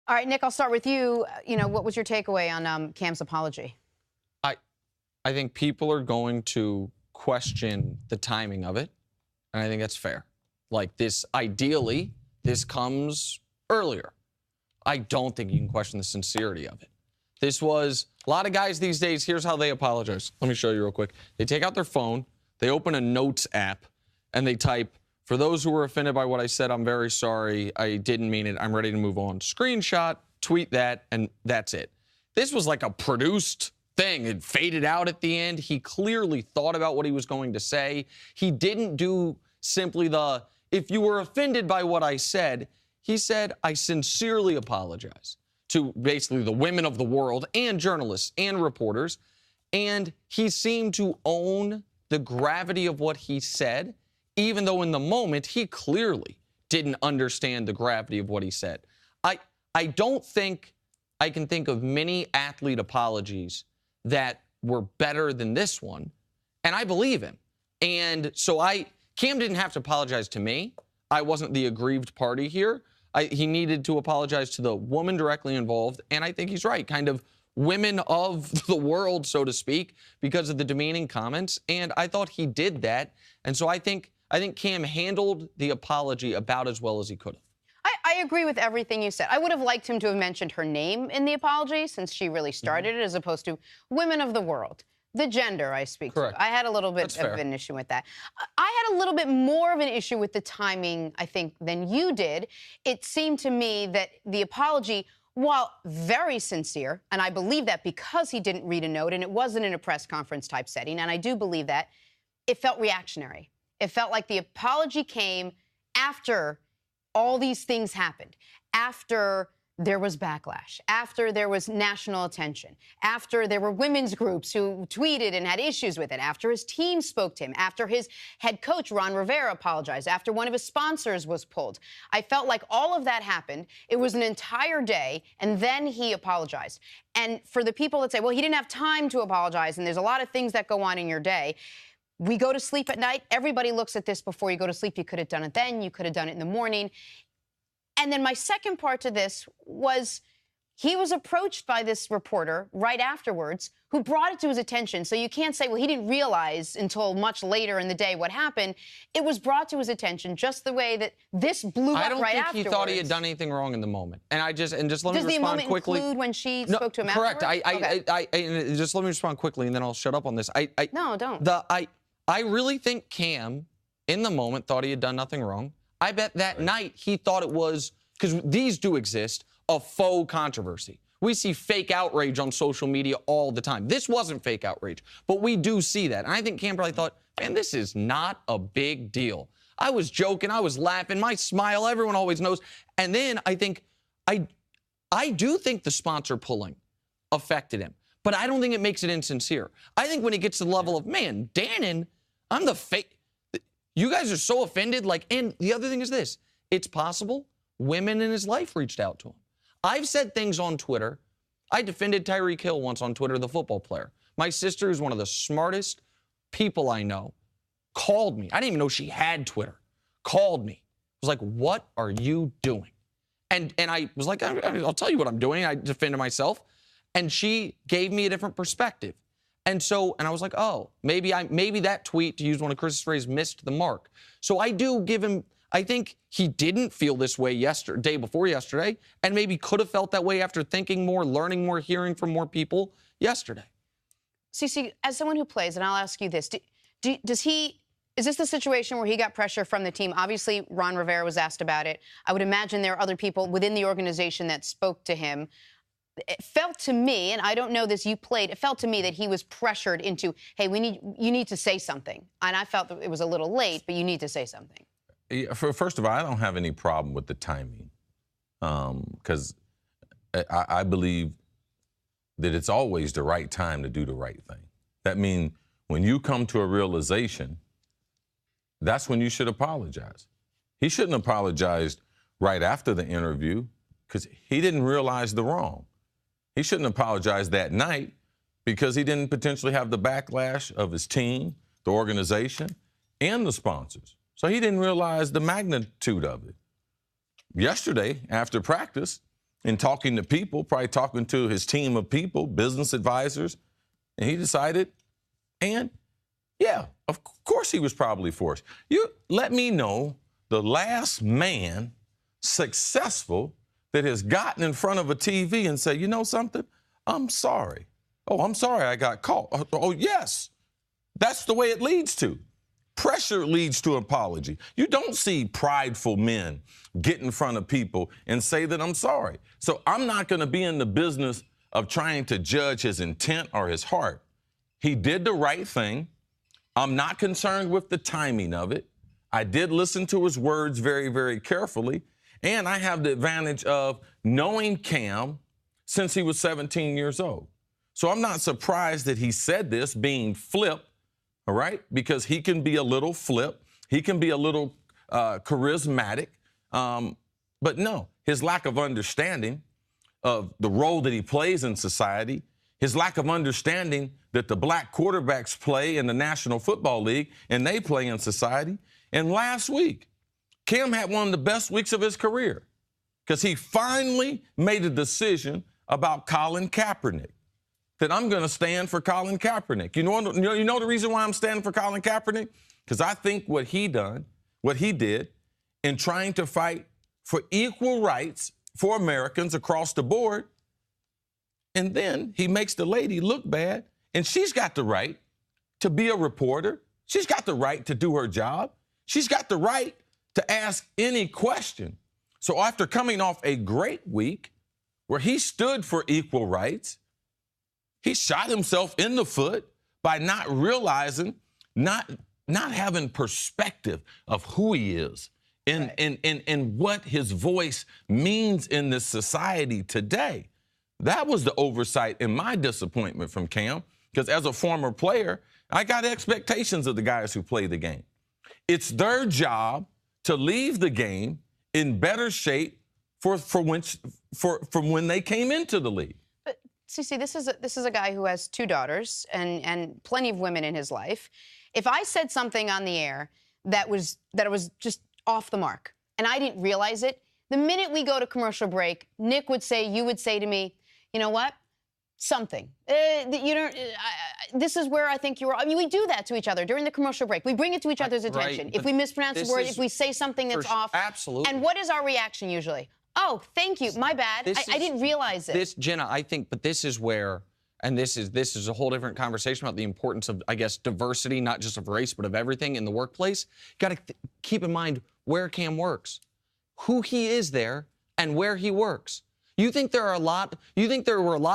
All right, Nick, I'll start with you. What was your takeaway on Cam's apology? I think people are going to question the timing of it, and I think that's fair. Like this, ideally, this comes earlier. I don't think you can question the sincerity of it. This was, a lot of guys these days, here's how they apologize. Let me show you real quick. They take out their phone, they open a notes app, and they type, "For those who were offended by what I said, I'm very sorry. I didn't mean it. I'm ready to move on." Screenshot, tweet that, and that's it. This was like a produced thing. It faded out at the end. He clearly thought about what he was going to say. He didn't do simply the, "If you were offended by what I said," he said, "I sincerely apologize," to basically the women of the world and journalists and reporters. And he seemed to own the gravity of what he said, even though in the moment he clearly didn't understand the gravity of what he said. I don't think I can think of many athlete apologies that were better than this one, and I believe him. And so Cam didn't have to apologize to me. I wasn't the aggrieved party here. He needed to apologize to the woman directly involved, and I think he's right, kind of women of the world, so to speak, because of the demeaning comments, and I thought he did that. And so I think Cam handled the apology about as well as he could have. I agree with everything you said. I would have liked him to have mentioned her name in the apology, since she really started it, as opposed to women of the world. The gender I speak Correct. to. I had a little bit of an issue with that. I had a little bit more of an issue with the timing, I think, than you did. It seemed to me that the apology, while very sincere, and I believe that because he didn't read a note and it wasn't in a press conference type setting, and I do believe that, it felt reactionary. It felt like the apology came after all these things happened, after there was backlash, after there was national attention, after there were women's groups who tweeted and had issues with it, after his team spoke to him, after his head coach, Ron Rivera, apologized, after one of his sponsors was pulled. I felt like all of that happened. It was an entire day, and then he apologized. And for the people that say, well, he didn't have time to apologize, and there's a lot of things that go on in your day, we go to sleep at night. Everybody looks at this before you go to sleep. You could have done it then. You could have done it in the morning. And then my second part to this was he was approached by this reporter right afterwards who brought it to his attention. So you can't say, well, he didn't realize until much later in the day what happened. It was brought to his attention just the way that this blew up right afterwards. I don't think he thought he had done anything wrong in the moment. And just let me respond quickly. Does the moment include when she spoke to him correct. afterwards? Correct. Just let me respond quickly, and then I'll shut up on this. No, don't. I really think Cam, in the moment, thought he had done nothing wrong. I bet that night he thought it was, because these do exist, a faux controversy. We see fake outrage on social media all the time. This wasn't fake outrage, but we do see that. And I think Cam probably thought, man, this is not a big deal. I was joking, I was laughing, my smile, everyone always knows. And then I think, I do think the sponsor pulling affected him, but I don't think it makes it insincere. I think when he gets to the level of, man, Dannon, I'm the fake. You guys are so offended. And the other thing is this, it's possible women in his life reached out to him. I've said things on Twitter. I defended Tyreek Hill once on Twitter, the football player. My sister, who's one of the smartest people I know, called me. I didn't even know she had Twitter. Called me. Was like, what are you doing? And I was like, I'll tell you what I'm doing. I defended myself. And she gave me a different perspective. And I was like, oh, maybe that tweet, to use one of Chris's phrases, missed the mark. So I do give him, I think he didn't feel this way day before yesterday, and maybe could have felt that way after thinking more, learning more, hearing from more people yesterday. CC, as someone who plays, and I'll ask you this, is this the situation where he got pressure from the team? Obviously, Ron Rivera was asked about it. I would imagine there are other people within the organization that spoke to him. It felt to me, and I don't know this, you played, it felt to me that he was pressured into, hey, you need to say something. And I felt that it was a little late, but you need to say something. First of all, I don't have any problem with the timing, because I believe that it's always the right time to do the right thing. That means when you come to a realization, that's when you should apologize. He shouldn't have apologized right after the interview because he didn't realize the wrong. He shouldn't apologize that night because he didn't potentially have the backlash of his team, the organization, and the sponsors. So he didn't realize the magnitude of it. Yesterday, after practice, and talking to people, probably talking to his team of people, business advisors, and he decided, and yeah, of course he was probably forced. You let me know the last man successful that has gotten in front of a TV and said, you know something? I'm sorry. Oh, I'm sorry I got caught. Oh, yes. That's the way it leads to. Pressure leads to apology. You don't see prideful men get in front of people and say that I'm sorry. So I'm not going to be in the business of trying to judge his intent or his heart. He did the right thing. I'm not concerned with the timing of it. I did listen to his words very, very carefully. And I have the advantage of knowing Cam since he was 17 years old. So I'm not surprised that he said this, being flip, all right? Because he can be a little flip. He can be a little charismatic. But no, his lack of understanding of the role that he plays in society, his lack of understanding that the black quarterbacks play in the National Football League and they play in society. And last week, Cam had one of the best weeks of his career because he finally made a decision about Colin Kaepernick, that I'm going to stand for Colin Kaepernick. You know the reason why I'm standing for Colin Kaepernick? Because I think what he did in trying to fight for equal rights for Americans across the board, and then he makes the lady look bad, and she's got the right to be a reporter. She's got the right to do her job. She's got the right to ask any question. So after coming off a great week where he stood for equal rights, he shot himself in the foot by not realizing, not having perspective of who he is and what his voice means in this society today. That was the oversight and my disappointment from Cam, because as a former player, I got expectations of the guys who play the game. It's their job to leave the game in better shape from when they came into the league. But CeCe, this is a guy who has 2 daughters and plenty of women in his life. If I said something on the air that was just off the mark and I didn't realize it, the minute we go to commercial break, Nick would say, you would say to me, you know what? Something. This is where I think you're. I mean, we do that to each other during the commercial break. We bring it to each other's attention. Right, if we mispronounce a word, if we say something that's off. Absolutely. And what is our reaction usually? Oh, thank you. My bad. I didn't realize it. This, Jenna, I think, but this is where, and this is a whole different conversation about the importance of, I guess, diversity, not just of race, but of everything in the workplace. You got to keep in mind where Cam works, who he is there, and where he works. You think there were a lot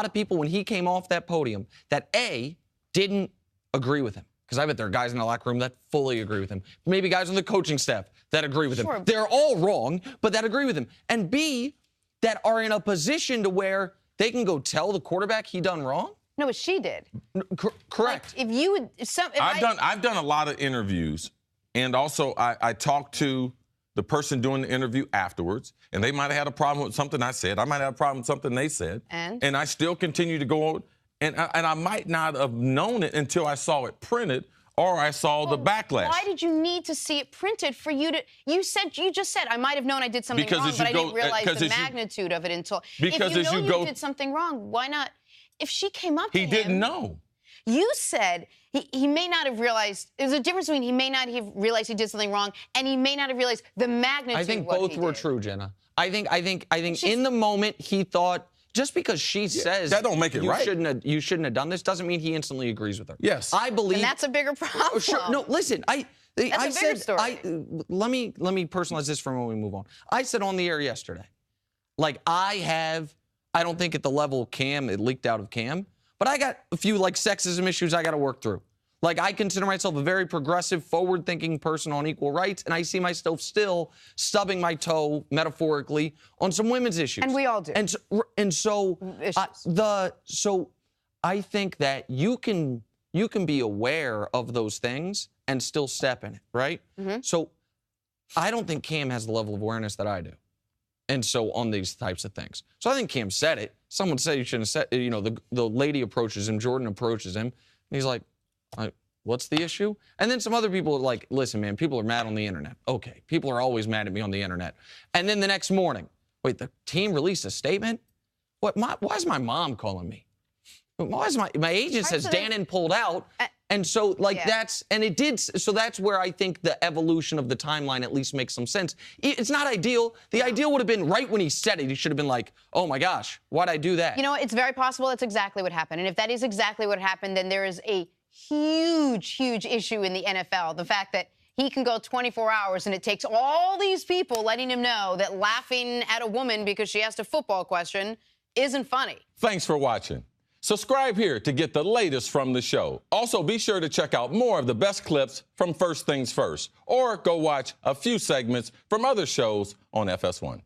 of people when he came off that podium that A, didn't agree with him? Because I bet there are guys in the locker room that fully agree with him. Maybe guys on the coaching staff that agree with him. They're all wrong, but that agree with him. And B, that are in a position to where they can go tell the quarterback he done wrong? No, but she did. Correct. Like, if you would, I've done a lot of interviews, and also I talked to the person doing the interview afterwards, and they might have had a problem with something I said. I might have a problem with something they said. And I still continue to go on, and I might not have known it until I saw it printed or I saw the backlash. Why did you need to see it printed for you to? You just said I might have known I did something wrong, but I didn't realize the magnitude of it until. Because if you did something wrong, why not? If she came up to him, he didn't know. You said he may not have realized. There's a difference between he may not have realized he did something wrong and he may not have realized the magnitude. I think of what both he were did. true, Jenna. I think in the moment he thought, just because she says that don't make it right. You shouldn't have done this doesn't mean he instantly agrees with her. Yes, I believe. And that's a bigger problem. Oh, sure. No, listen. That's a bigger story. Let me personalize this for when we move on. I said on the air yesterday, like I don't think at the level Cam, it leaked out of Cam, but I got a few like sexism issues I got to work through. Like, I consider myself a very progressive, forward-thinking person on equal rights, and I see myself still stubbing my toe, metaphorically, on some women's issues. And we all do. So I think that you can be aware of those things and still step in it, right? Mm-hmm. So I don't think Cam has the level of awareness that I do. And so on these types of things. So I think Cam said it. Someone said you shouldn't have said, the lady approaches him, Jordan approaches him, and he's like, what's the issue? And then some other people are like, listen, man, people are mad on the internet. Okay, people are always mad at me on the internet. And then the next morning, Wait, the team released a statement? What? Why is my mom calling me? Why is my agent says Dannon pulled out? And so, like, it did. So that's where I think the evolution of the timeline at least makes some sense. It's not ideal. The ideal would have been right when he said it. He should have been like, oh my gosh, why'd I do that? You know, it's very possible that's exactly what happened. And if that is exactly what happened, then there is a huge, huge issue in the NFL. The fact that he can go 24 hours and it takes all these people letting him know that laughing at a woman because she asked a football question isn't funny. Thanks for watching. Subscribe here to get the latest from the show. Also, be sure to check out more of the best clips from First Things First, or go watch a few segments from other shows on FS1.